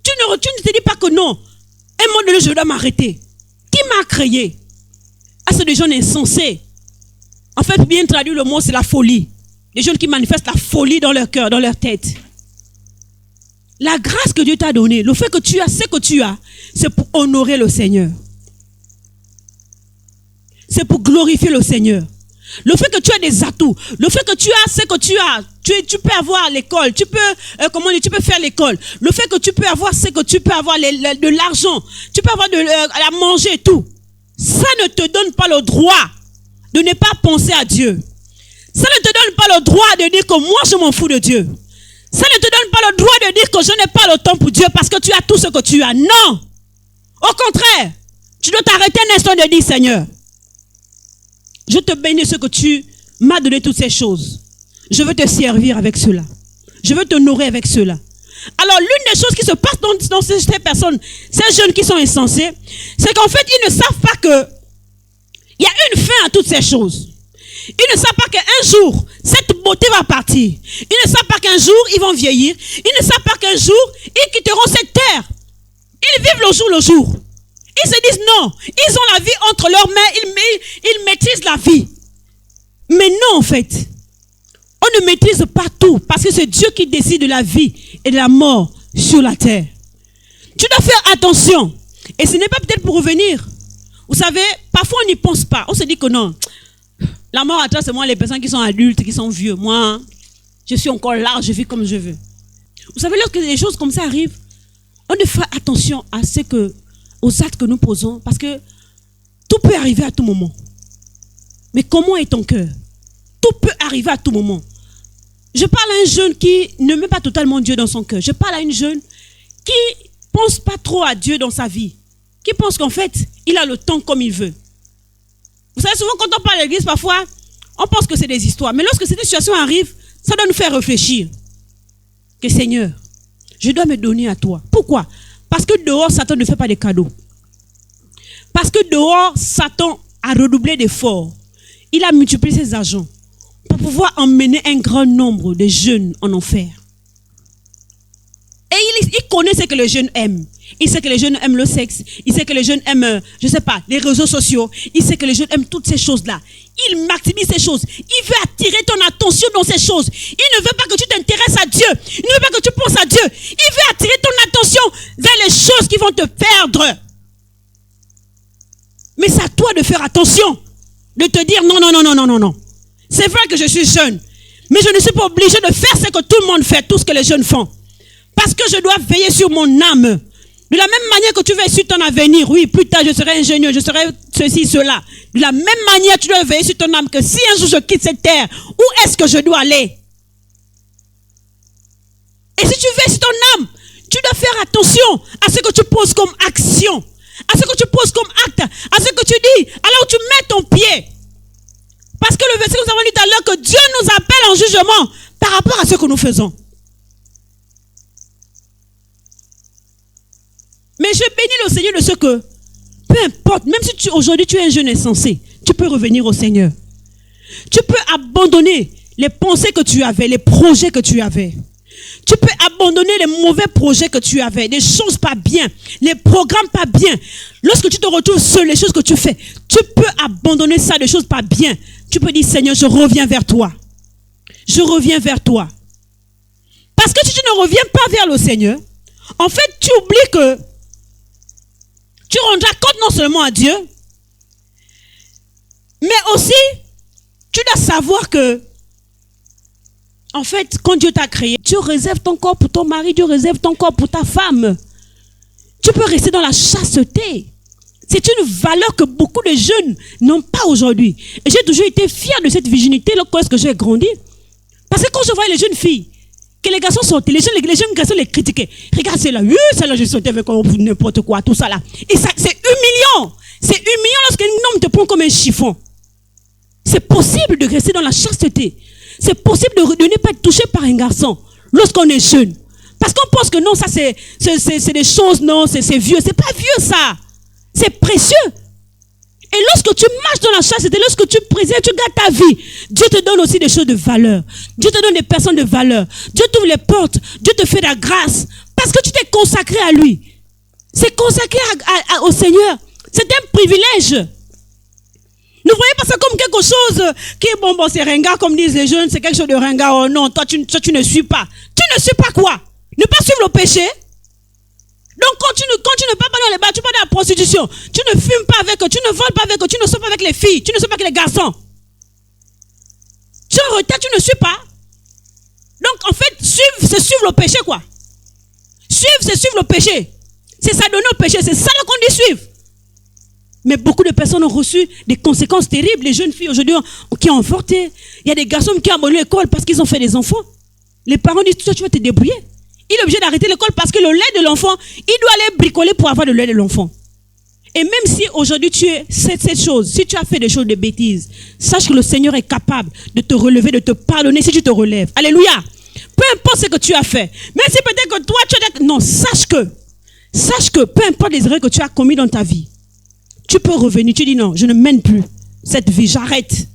Tu ne te dis pas que non. Un moment donné, je dois m'arrêter. Qui m'a créé? Ah, c'est des gens insensés. En fait, bien traduit, le mot, c'est la folie. Des gens qui manifestent la folie dans leur cœur, dans leur tête. La grâce que Dieu t'a donnée, le fait que tu as ce que tu as, c'est pour honorer le Seigneur. C'est pour glorifier le Seigneur. Le fait que tu as des atouts, le fait que tu as ce que tu as, tu peux avoir l'école, tu peux faire l'école. Le fait que tu peux avoir ce que tu peux avoir, de l'argent, tu peux avoir à manger et tout. Ça ne te donne pas le droit de ne pas penser à Dieu. Ça ne te donne pas le droit de dire que moi je m'en fous de Dieu. Ça ne te donne pas le droit de dire que je n'ai pas le temps pour Dieu parce que tu as tout ce que tu as. Non! Au contraire, tu dois t'arrêter un instant de dire, Seigneur, je te bénis ce que tu m'as donné toutes ces choses. Je veux te servir avec cela. Je veux t'honorer avec cela. Alors, l'une des choses qui se passe dans ces personnes, ces jeunes qui sont insensés, c'est qu'en fait, ils ne savent pas que il y a une fin à toutes ces choses. Ils ne savent pas qu'un jour, cette beauté va partir. Ils ne savent pas qu'un jour, ils vont vieillir. Ils ne savent pas qu'un jour, ils quitteront cette terre. Ils vivent le jour le jour. Ils se disent non. Ils ont la vie entre leurs mains. Ils maîtrisent la vie. Mais non, en fait. On ne maîtrise pas tout. Parce que c'est Dieu qui décide de la vie et de la mort sur la terre. Tu dois faire attention. Et ce n'est pas peut-être pour revenir. Vous savez, parfois on n'y pense pas. On se dit que non. La mort à toi, c'est moi les personnes qui sont adultes, qui sont vieux. Moi, je suis encore là, je vis comme je veux. Vous savez, lorsque des choses comme ça arrivent, on ne fait attention aux actes que nous posons, parce que tout peut arriver à tout moment. Mais comment est ton cœur? Tout peut arriver à tout moment. Je parle à un jeune qui ne met pas totalement Dieu dans son cœur. Je parle à une jeune qui ne pense pas trop à Dieu dans sa vie. Qui pense qu'en fait, il a le temps comme il veut. Vous savez, souvent quand on parle à l'église, parfois, on pense que c'est des histoires. Mais lorsque cette situation arrive, ça doit nous faire réfléchir. Que Seigneur, je dois me donner à toi. Pourquoi? Parce que dehors, Satan ne fait pas de cadeaux. Parce que dehors, Satan a redoublé d'efforts. Il a multiplié ses agents pour pouvoir emmener un grand nombre de jeunes en enfer. Et il connaît ce que les jeunes aiment. Il sait que les jeunes aiment le sexe. Il sait que les jeunes aiment, je ne sais pas, les réseaux sociaux. Il sait que les jeunes aiment toutes ces choses-là. Il maximise ces choses. Il veut attirer ton attention dans ces choses. Il ne veut pas que tu t'intéresses à Dieu. Il ne veut pas que tu penses à Dieu. Il veut attirer ton attention vers les choses qui vont te perdre. Mais c'est à toi de faire attention. De te dire non, non, non, non, non, non, non. C'est vrai que je suis jeune. Mais je ne suis pas obligé de faire ce que tout le monde fait, tout ce que les jeunes font. Parce que je dois veiller sur mon âme. De la même manière que tu veilles sur ton avenir, oui, plus tard je serai ingénieur, je serai ceci, cela. De la même manière, tu dois veiller sur ton âme que si un jour je quitte cette terre, où est-ce que je dois aller? Et si tu veilles sur ton âme, tu dois faire attention à ce que tu poses comme action, à ce que tu poses comme acte, à ce que tu dis, alors où tu mets ton pied. Parce que le verset que nous avons lu tout à l'heure, que Dieu nous appelle en jugement par rapport à ce que nous faisons. Mais je bénis le Seigneur de ce que, peu importe, même si aujourd'hui tu es un jeune insensé, tu peux revenir au Seigneur. Tu peux abandonner les pensées que tu avais, les projets que tu avais. Tu peux abandonner les mauvais projets que tu avais, des choses pas bien, les programmes pas bien. Lorsque tu te retrouves seul, les choses que tu fais, tu peux abandonner ça, des choses pas bien, tu peux dire, Seigneur, je reviens vers toi. Je reviens vers toi. Parce que si tu ne reviens pas vers le Seigneur, en fait, tu oublies que tu rendras compte non seulement à Dieu, mais aussi, tu dois savoir que, en fait, quand Dieu t'a créé, Dieu réserve ton corps pour ton mari, Dieu réserve ton corps pour ta femme. Tu peux rester dans la chasteté. C'est une valeur que beaucoup de jeunes n'ont pas aujourd'hui. Et j'ai toujours été fière de cette virginité lorsque j'ai grandi. Parce que quand je voyais les jeunes filles, que les garçons sortaient, les jeunes garçons les critiquaient. Regarde, c'est là, celle-là, je sortais avec n'importe quoi, tout ça là. Et ça, c'est humiliant. C'est humiliant lorsqu'un homme te prend comme un chiffon. C'est possible de rester dans la chasteté. C'est possible de ne pas être touché par un garçon lorsqu'on est jeune. Parce qu'on pense que non, ça c'est des choses, non, c'est vieux. C'est pas vieux ça. C'est précieux. Et lorsque tu marches dans la chasteté, lorsque tu préserves, tu gardes ta vie, Dieu te donne aussi des choses de valeur. Dieu te donne des personnes de valeur. Dieu t'ouvre les portes. Dieu te fait la grâce. Parce que tu t'es consacré à lui. C'est consacré au Seigneur. C'est un privilège. Ne voyez pas ça comme quelque chose qui est bon, c'est ringard, comme disent les jeunes, c'est quelque chose de ringard. Oh non, toi tu ne suis pas. Tu ne suis pas quoi? Ne pas suivre le péché. Donc quand tu ne pars pas dans les bars, tu pars dans la prostitution. Tu ne fumes pas avec eux, tu ne voles pas avec eux, tu ne sors pas avec les filles, tu ne sors pas avec les garçons. Tu es en retard, tu ne suis pas. Donc en fait, suivre, c'est suivre le péché quoi. Suivre, c'est suivre le péché. C'est s'adonner au péché, c'est ça qu'on dit suivre. Mais beaucoup de personnes ont reçu des conséquences terribles. Les jeunes filles aujourd'hui qui ont avorté. Il y a des garçons qui ont abandonné l'école parce qu'ils ont fait des enfants. Les parents disent, toi tu vas te débrouiller. Il est obligé d'arrêter l'école parce que le lait de l'enfant, il doit aller bricoler pour avoir le lait de l'enfant. Et même si aujourd'hui tu es cette chose, si tu as fait des choses de bêtises, sache que le Seigneur est capable de te relever, de te pardonner si tu te relèves. Alléluia. Peu importe ce que tu as fait. Même si peut-être que toi tu as... Non, sache que peu importe les erreurs que tu as commis dans ta vie, tu peux revenir, tu dis non, je ne mène plus cette vie, j'arrête.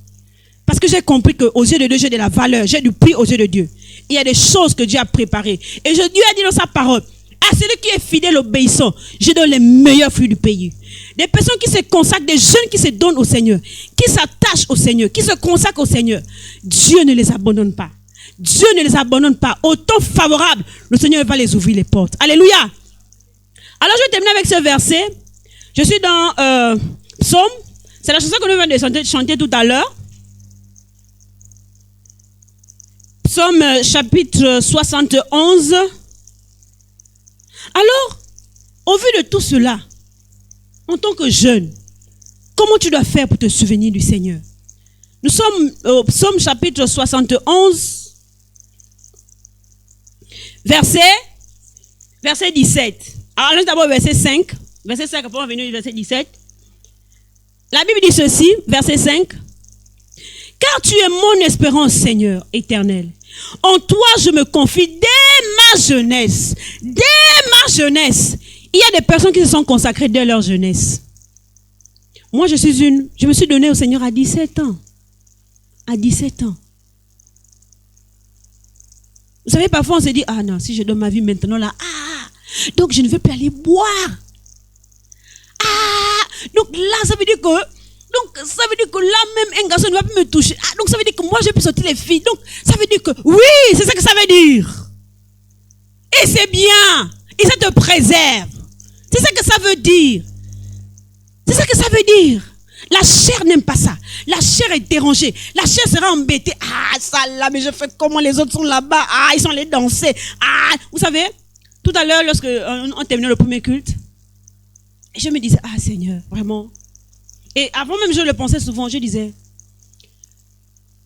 Parce que j'ai compris qu'aux yeux de Dieu, j'ai de la valeur, j'ai du prix aux yeux de Dieu. Il y a des choses que Dieu a préparées. Et Dieu a dit dans sa parole, à celui qui est fidèle, obéissant, je donne les meilleurs fruits du pays. Des personnes qui se consacrent, des jeunes qui se donnent au Seigneur, qui s'attachent au Seigneur, qui se consacrent au Seigneur. Dieu ne les abandonne pas. Dieu ne les abandonne pas. Au temps favorable, le Seigneur va les ouvrir les portes. Alléluia. Alors je vais terminer avec ce verset. Je suis dans Psaume. C'est la chanson que nous venons de chanter tout à l'heure. Psaume chapitre 71. Alors, au vu de tout cela, en tant que jeune, comment tu dois faire pour te souvenir du Seigneur? Nous sommes au Psaume chapitre 71, verset 17. Alors, allons d'abord verset 5. Verset 5, après on va venir au verset 17. La Bible dit ceci, verset 5. Car tu es mon espérance, Seigneur éternel. En toi, je me confie dès ma jeunesse. Dès ma jeunesse. Il y a des personnes qui se sont consacrées dès leur jeunesse. Moi, je me suis donné au Seigneur à 17 ans. À 17 ans. Vous savez, parfois on se dit, ah non, si je donne ma vie maintenant là, donc je ne veux plus aller boire. Donc là, ça veut dire que là même un garçon ne va plus me toucher. Donc ça veut dire que moi je peux sortir les filles. Donc ça veut dire que oui, c'est ça que ça veut dire. Et c'est bien. Et ça te préserve. C'est ça que ça veut dire. C'est ça que ça veut dire. La chair n'aime pas ça. La chair est dérangée. La chair sera embêtée. Ça là, mais je fais comment les autres sont là-bas. Ils sont allés danser. Vous savez, tout à l'heure, lorsque on terminait le premier culte, je me disais, Seigneur, vraiment. Et avant même, je le pensais souvent, je disais.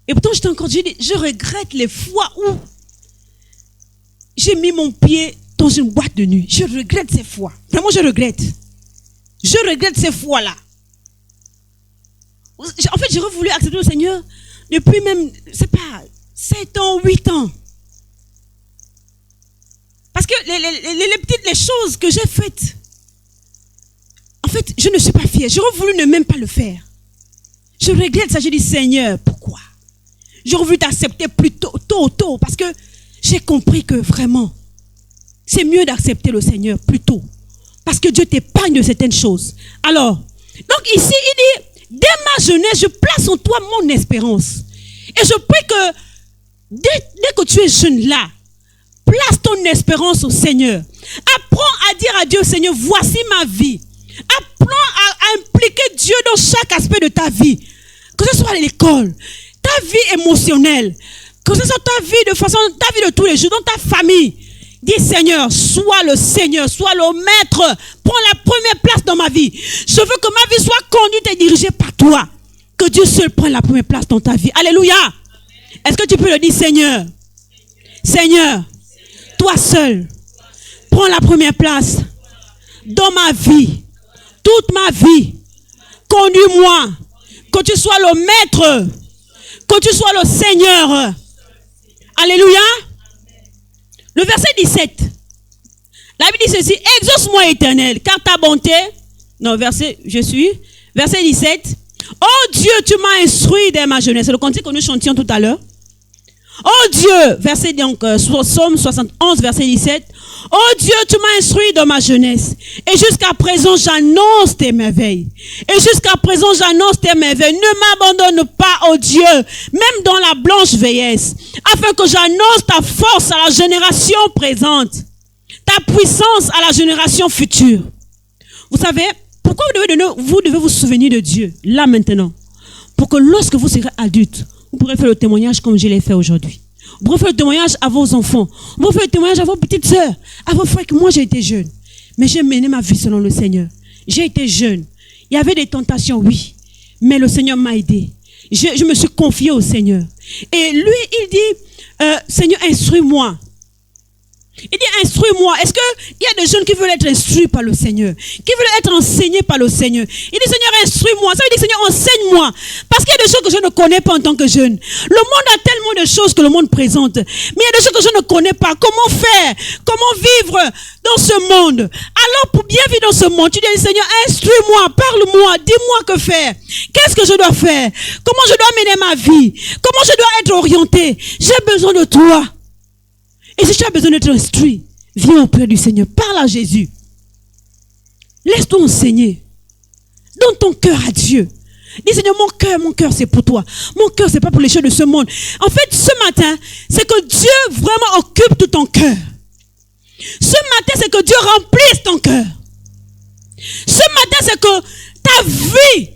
Et pourtant, je regrette les fois où j'ai mis mon pied dans une boîte de nuit. Je regrette ces fois. Vraiment, je regrette. Je regrette ces fois-là. En fait, j'aurais voulu accepter le Seigneur depuis même, c'est pas, 7 ans, 8 ans. Parce que les choses que j'ai faites, en fait, je ne suis pas fière. J'aurais voulu ne même pas le faire. Je regrette ça. Je dis, Seigneur, pourquoi? J'aurais voulu t'accepter plus tôt, parce que j'ai compris que vraiment, c'est mieux d'accepter le Seigneur plus tôt. Parce que Dieu t'épargne de certaines choses. Alors, donc ici, il dit, dès ma jeunesse, je place en toi mon espérance. Et je prie que dès que tu es jeune là, place ton espérance au Seigneur. Apprends à dire à Dieu, Seigneur, voici ma vie. Apprends à impliquer Dieu dans chaque aspect de ta vie. Que ce soit à l'école, ta vie émotionnelle, que ce soit ta vie de façon, ta vie de tous les jours, dans ta famille. Dis Seigneur, sois le maître. Prends la première place dans ma vie. Je veux que ma vie soit conduite et dirigée par toi. Que Dieu seul prenne la première place dans ta vie. Alléluia. Est-ce que tu peux le dire, Seigneur? Seigneur, toi seul, prends la première place dans ma vie. Toute ma vie. Conduis-moi. Que tu sois le maître. Que tu sois le Seigneur. Alléluia. Le verset 17. La Bible dit ceci. Exauce-moi, Éternel, car ta bonté. Verset 17. Oh Dieu, tu m'as instruit dès ma jeunesse. C'est le cantique que nous chantions tout à l'heure. Oh Dieu, Psaume 71, verset 17. Oh Dieu, tu m'as instruit dans ma jeunesse. Et jusqu'à présent, j'annonce tes merveilles. Ne m'abandonne pas, oh Dieu, même dans la blanche vieillesse, afin que j'annonce ta force à la génération présente, ta puissance à la génération future. Vous savez, pourquoi vous devez vous souvenir de Dieu, là maintenant, pour que lorsque vous serez adulte, vous pourrez faire le témoignage comme je l'ai fait aujourd'hui. Vous pourrez faire le témoignage à vos enfants. Vous pourrez faire le témoignage à vos petites sœurs, à vos frères, que moi j'ai été jeune. Mais j'ai mené ma vie selon le Seigneur. J'ai été jeune. Il y avait des tentations, oui. Mais le Seigneur m'a aidé. Je me suis confié au Seigneur. Et lui, il dit, Seigneur, instruis-moi. Il dit, instruis-moi. Est-ce qu'il y a des jeunes qui veulent être instruits par le Seigneur? Qui veulent être enseignés par le Seigneur? Il dit, Seigneur, instruis-moi. Ça veut dire, Seigneur, enseigne-moi. Parce qu'il y a des choses que je ne connais pas en tant que jeune. Le monde a tellement de choses que le monde présente. Mais il y a des choses que je ne connais pas. Comment faire? Comment vivre dans ce monde? Alors, pour bien vivre dans ce monde, tu dis, Seigneur, instruis-moi, parle-moi, dis-moi que faire. Qu'est-ce que je dois faire? Comment je dois mener ma vie? Comment je dois être orienté? J'ai besoin de toi. Et si tu as besoin d'être instruit, viens auprès du Seigneur. Parle à Jésus. Laisse-toi enseigner. Donne ton cœur à Dieu. Dis Seigneur, mon cœur c'est pour toi. Mon cœur c'est pas pour les choses de ce monde. En fait, ce matin, c'est que Dieu vraiment occupe tout ton cœur. Ce matin, c'est que Dieu remplisse ton cœur. Ce matin, c'est que ta vie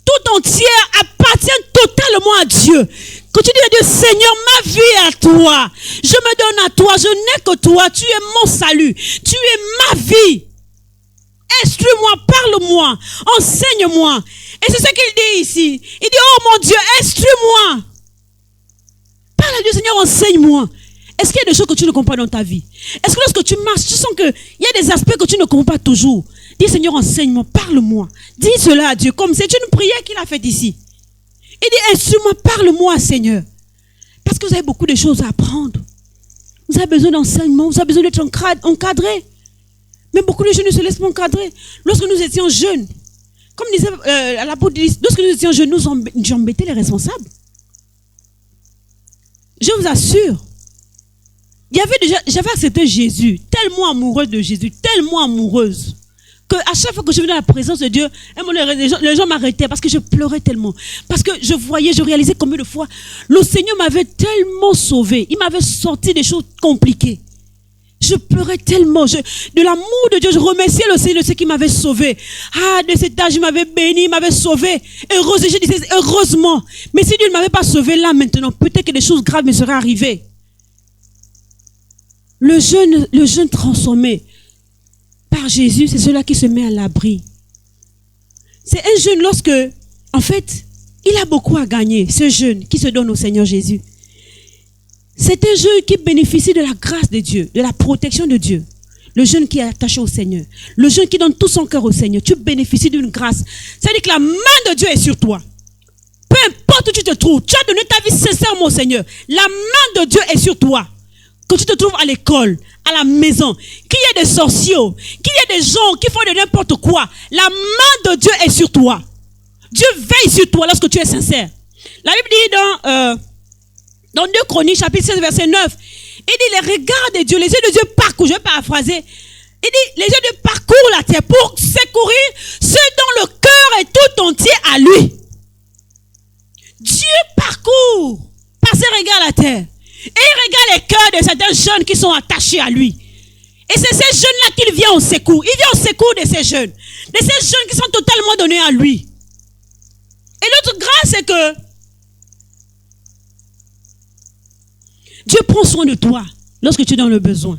tout entière appartient totalement à Dieu. Que tu dis à Dieu, Seigneur, ma vie est à toi. Je me donne à toi. Je n'ai que toi. Tu es mon salut. Tu es ma vie. Instruis-moi, parle-moi, enseigne-moi. Et c'est ce qu'il dit ici. Il dit, oh mon Dieu, instruis-moi. Parle à Dieu, Seigneur, enseigne-moi. Est-ce qu'il y a des choses que tu ne comprends pas dans ta vie? Est-ce que lorsque tu marches, tu sens qu'il y a des aspects que tu ne comprends pas toujours? Dis, Seigneur, enseigne-moi, parle-moi. Dis cela à Dieu, comme c'est une prière qu'il a faite ici. Il dit, instruis-moi, parle-moi, Seigneur. Parce que vous avez beaucoup de choses à apprendre. Vous avez besoin d'enseignement, vous avez besoin d'être encadré. Mais beaucoup de jeunes ne se laissent pas encadrer. Lorsque nous étions jeunes, comme disait l'apôtre, lorsque nous étions jeunes, nous embêtions les responsables. Je vous assure, j'avais accepté Jésus, tellement amoureuse de Jésus, tellement amoureuse, qu'à chaque fois que je venais dans la présence de Dieu, les gens m'arrêtaient parce que je pleurais tellement. Parce que je réalisais combien de fois le Seigneur m'avait tellement sauvé. Il m'avait sorti des choses compliquées. Je pleurais tellement. De l'amour de Dieu, je remerciais le Seigneur de ce qui m'avait sauvé. Ah, de cet âge, il m'avait béni, il m'avait sauvé. Heureusement, je disais, heureusement. Mais si Dieu ne m'avait pas sauvé là maintenant, peut-être que des choses graves me seraient arrivées. Le jeune transformé par Jésus, c'est celui qui se met à l'abri. C'est un jeune lorsque, en fait, il a beaucoup à gagner, ce jeune qui se donne au Seigneur Jésus. C'est un jeune qui bénéficie de la grâce de Dieu, de la protection de Dieu. Le jeune qui est attaché au Seigneur. Le jeune qui donne tout son cœur au Seigneur. Tu bénéficies d'une grâce. C'est-à-dire que la main de Dieu est sur toi. Peu importe où tu te trouves, tu as donné ta vie sincèrement au Seigneur. La main de Dieu est sur toi. Que tu te trouves à l'école, à la maison, qu'il y ait des sorciers, qu'il y ait des gens qui font de n'importe quoi, la main de Dieu est sur toi. Dieu veille sur toi lorsque tu es sincère. La Bible dit dans 2 Chroniques, chapitre 16, verset 9, il dit les regards de Dieu, les yeux de Dieu parcourent, je vais paraphraser, il dit les yeux de Dieu parcourent la terre pour secourir ceux dont le cœur est tout entier à lui. jour, par ses regards à terre, et il regarde les cœurs de certains jeunes qui sont attachés à lui. Et c'est ces jeunes-là qu'il vient au secours. Il vient au secours de ces jeunes qui sont totalement donnés à lui. Et l'autre grâce, c'est que Dieu prend soin de toi lorsque tu es dans le besoin.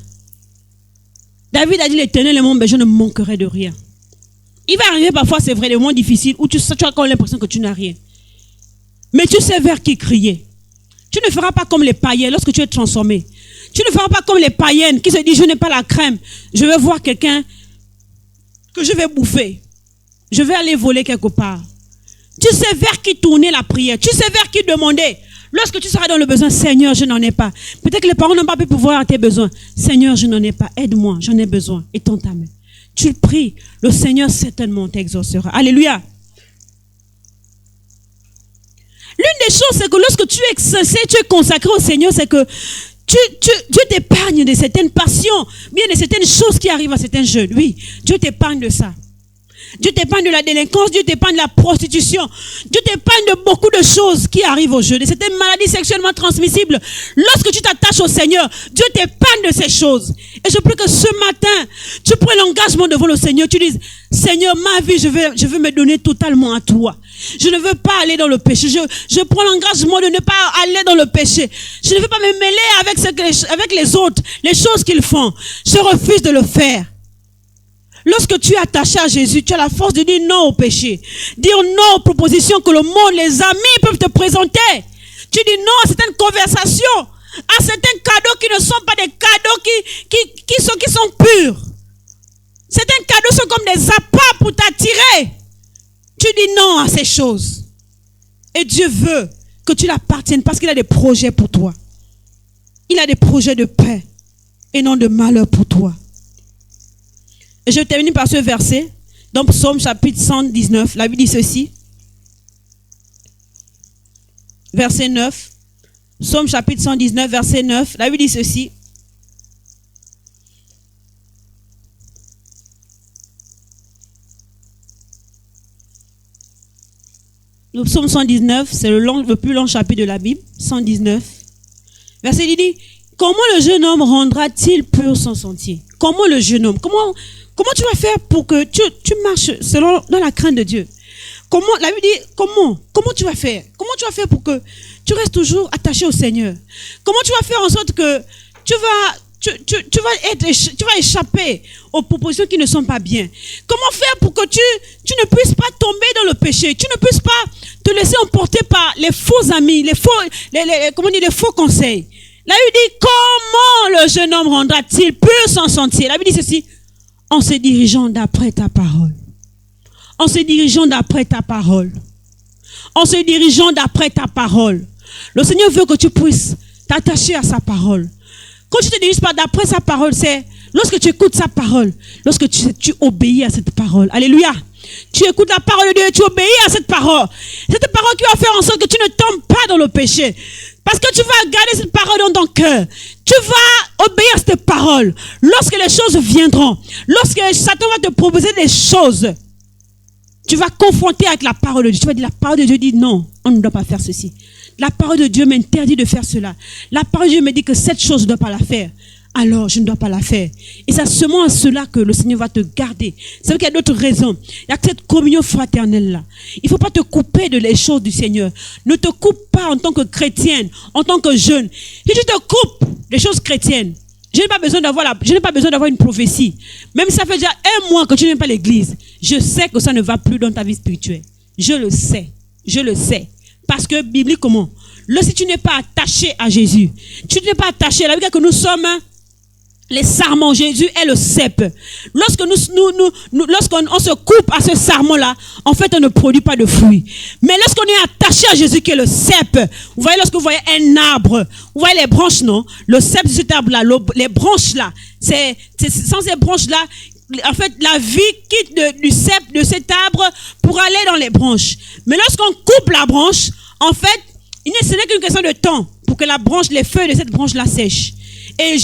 David a dit, l'Éternel est mon berger, je ne manquerai de rien. Il va arriver parfois, c'est vrai, des moments difficiles où tu as encore l'impression que tu n'as rien. Mais tu sais vers qui crier. Tu ne feras pas comme les païens lorsque tu es transformé. Tu ne feras pas comme les païennes qui se disent, je n'ai pas la crème. Je vais voir quelqu'un que je vais bouffer. Je vais aller voler quelque part. Tu sais vers qui tourner la prière. Tu sais vers qui demander. Lorsque tu seras dans le besoin, Seigneur, je n'en ai pas. Peut-être que les parents n'ont pas pu pouvoir à tes besoins. Seigneur, je n'en ai pas. Aide-moi, j'en ai besoin. Étends ta main. Tu le pries, le Seigneur certainement t'exaucera. Alléluia. L'une des choses, c'est que lorsque tu es sincère, tu es consacré au Seigneur, c'est que Dieu t'épargne de certaines passions, bien de certaines choses qui arrivent à certains jeunes. Oui, Dieu t'épargne de ça. Dieu t'épargne de la délinquance, Dieu t'épargne de la prostitution, Dieu t'épargne de beaucoup de choses qui arrivent aux jeunes, de certaines maladies sexuellement transmissibles. Lorsque tu t'attaches au Seigneur, Dieu t'épargne de ces choses. Et je prie que ce matin, tu prennes l'engagement devant le Seigneur, tu dises, Seigneur, ma vie, je veux me donner totalement à toi. Je ne veux pas aller dans le péché. Je prends l'engagement de ne pas aller dans le péché. Je ne veux pas me mêler avec les autres, les choses qu'ils font. Je refuse de le faire. Lorsque tu es attaché à Jésus, tu as la force de dire non au péché. Dire non aux propositions que le monde, les amis peuvent te présenter. Tu dis non à certaines conversations, à certains cadeaux qui ne sont pas des cadeaux qui sont purs. Certains cadeaux sont comme des appâts pour t'attirer. Tu dis non à ces choses. Et Dieu veut que tu l'appartiennes parce qu'il a des projets pour toi. Il a des projets de paix et non de malheur pour toi. Et je termine par ce verset, dans Psaume chapitre 119, la Bible dit ceci. Verset 9. Psaume chapitre 119, verset 9, la Bible dit ceci. Le psaume 119, c'est le plus long chapitre de la Bible, 119. Verset il dit, comment le jeune homme rendra-t-il pur son sentier? Comment le jeune homme, comment tu vas faire pour que tu marches dans la crainte de Dieu? La Bible dit, comment tu vas faire? Comment tu vas faire pour que tu restes toujours attaché au Seigneur? Comment tu vas faire en sorte que tu vas échapper aux propositions qui ne sont pas bien? Comment faire pour que tu ne puisses pas tomber dans le péché? Tu ne puisses pas te laisser emporter par les faux amis, les faux conseils. La Bible dit, comment le jeune homme rendra-t-il pur son sentier? La Bible dit ceci, en se dirigeant d'après ta parole. En se dirigeant d'après ta parole. En se dirigeant d'après ta parole. Le Seigneur veut que tu puisses t'attacher à sa parole. Quand tu te diriges pas d'après sa parole, c'est lorsque tu écoutes sa parole, lorsque tu obéis à cette parole. Alléluia. Tu écoutes la parole de Dieu et tu obéis à cette parole. Cette parole qui va faire en sorte que tu ne tombes pas dans le péché. Parce que tu vas garder cette parole dans ton cœur. Tu vas obéir à cette parole. Lorsque les choses viendront, lorsque Satan va te proposer des choses, tu vas confronter avec la parole de Dieu. Tu vas dire, la parole de Dieu dit non, on ne doit pas faire ceci. La parole de Dieu m'interdit de faire cela. La parole de Dieu me dit que cette chose, je ne dois pas la faire. Alors, je ne dois pas la faire. Et c'est seulement à cela que le Seigneur va te garder. C'est vrai qu'il y a d'autres raisons. Il y a cette communion fraternelle-là. Il ne faut pas te couper de les choses du Seigneur. Ne te coupe pas en tant que chrétienne, en tant que jeune. Si tu te coupes des choses chrétiennes, je n'ai pas besoin d'avoir une prophétie. Même si ça fait déjà 1 mois que tu n'aimes pas l'église, je sais que ça ne va plus dans ta vie spirituelle. Je le sais. Je le sais. Parce que, bibliquement, si tu n'es pas attaché à Jésus, tu n'es pas attaché, la Bible dit que nous sommes les sarments. Jésus est le cep. Lorsqu'on se coupe à ce sarment-là, en fait, on ne produit pas de fruits. Mais lorsqu'on est attaché à Jésus qui est le cep, vous voyez, lorsque vous voyez un arbre, vous voyez les branches, non? Le cep de cet arbre-là, les branches-là, c'est sans ces branches-là, en fait, la vie quitte du cep de cet arbre pour aller dans les branches. Mais lorsqu'on coupe la branche, en fait, ce n'est qu'une question de temps pour que les feuilles de cette branche-là sèchent. Et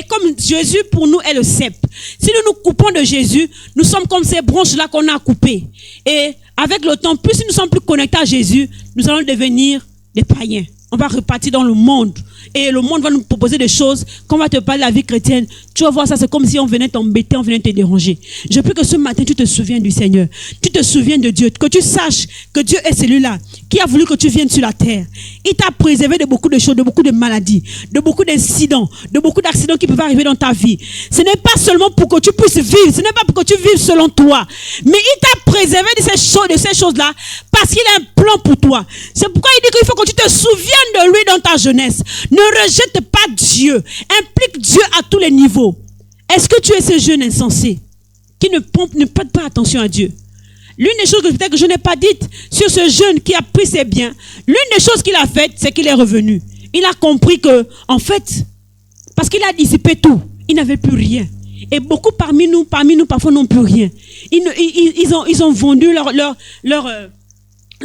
comme Jésus pour nous est le cep. Si nous nous coupons de Jésus, nous sommes comme ces branches-là qu'on a coupées. Et avec le temps, plus nous sommes plus connectés à Jésus, nous allons devenir des païens. On va repartir dans le monde. Et le monde va nous proposer des choses. Quand on va te parler de la vie chrétienne, tu vas voir ça, c'est comme si on venait t'embêter, on venait te déranger. Je prie que ce matin, tu te souviens du Seigneur. Tu te souviens de Dieu. Que tu saches que Dieu est celui-là qui a voulu que tu viennes sur la terre. Il t'a préservé de beaucoup de choses, de beaucoup de maladies, de beaucoup d'incidents, de beaucoup d'accidents qui peuvent arriver dans ta vie. Ce n'est pas seulement pour que tu puisses vivre. Ce n'est pas pour que tu vives selon toi. Mais il t'a préservé de ces choses-là parce qu'il a un plan pour toi. C'est pourquoi il dit qu'il faut que tu te souviennes de lui dans ta jeunesse. Ne rejette pas Dieu. Implique Dieu à tous les niveaux. Est-ce que tu es ce jeune insensé qui ne prête pas attention à Dieu? L'une des choses que peut-être que je n'ai pas dites sur ce jeune qui a pris ses biens, l'une des choses qu'il a faites, c'est qu'il est revenu. Il a compris que, en fait, parce qu'il a dissipé tout, il n'avait plus rien. Et beaucoup parmi nous parfois n'ont plus rien. Ils ont vendu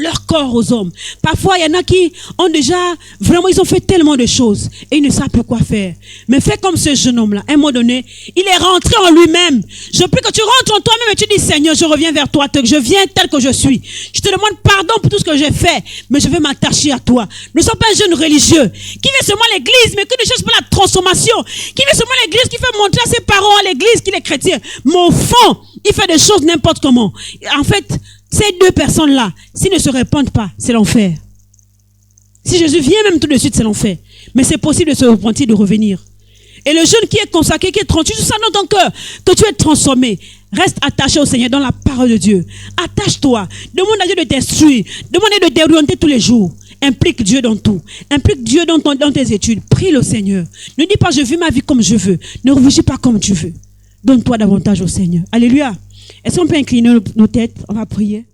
leur corps aux hommes. Parfois, il y en a qui ont déjà, vraiment, ils ont fait tellement de choses et ils ne savent plus quoi faire. Mais fais comme ce jeune homme-là. À un moment donné, il est rentré en lui-même. Je prie que tu rentres en toi-même et tu dis, Seigneur, je reviens vers toi, je viens tel que je suis. Je te demande pardon pour tout ce que j'ai fait, mais je vais m'attacher à toi. Ne sois pas un jeune religieux qui vient seulement à l'église, mais qui ne cherche pas la transformation, qui vient seulement à l'église, qui fait montrer à ses parents à l'église qu'il est chrétien. Mais au fond, il fait des choses n'importe comment. En fait, ces deux personnes-là, s'ils ne se répandent pas, c'est l'enfer. Si Jésus vient même tout de suite, c'est l'enfer. Mais c'est possible de se repentir, de revenir. Et le jeune qui est consacré, qui est tranquille, tu sens dans ton cœur que tu es transformé. Reste attaché au Seigneur dans la parole de Dieu. Attache-toi. Demande à Dieu de t'instruire. Demande de t'orienter tous les jours. Implique Dieu dans tout. Implique Dieu dans tes études. Prie le Seigneur. Ne dis pas je vis ma vie comme je veux. Ne réfléchis pas comme tu veux. Donne-toi davantage au Seigneur. Alléluia. Est-ce qu'on peut incliner nos têtes? On va prier.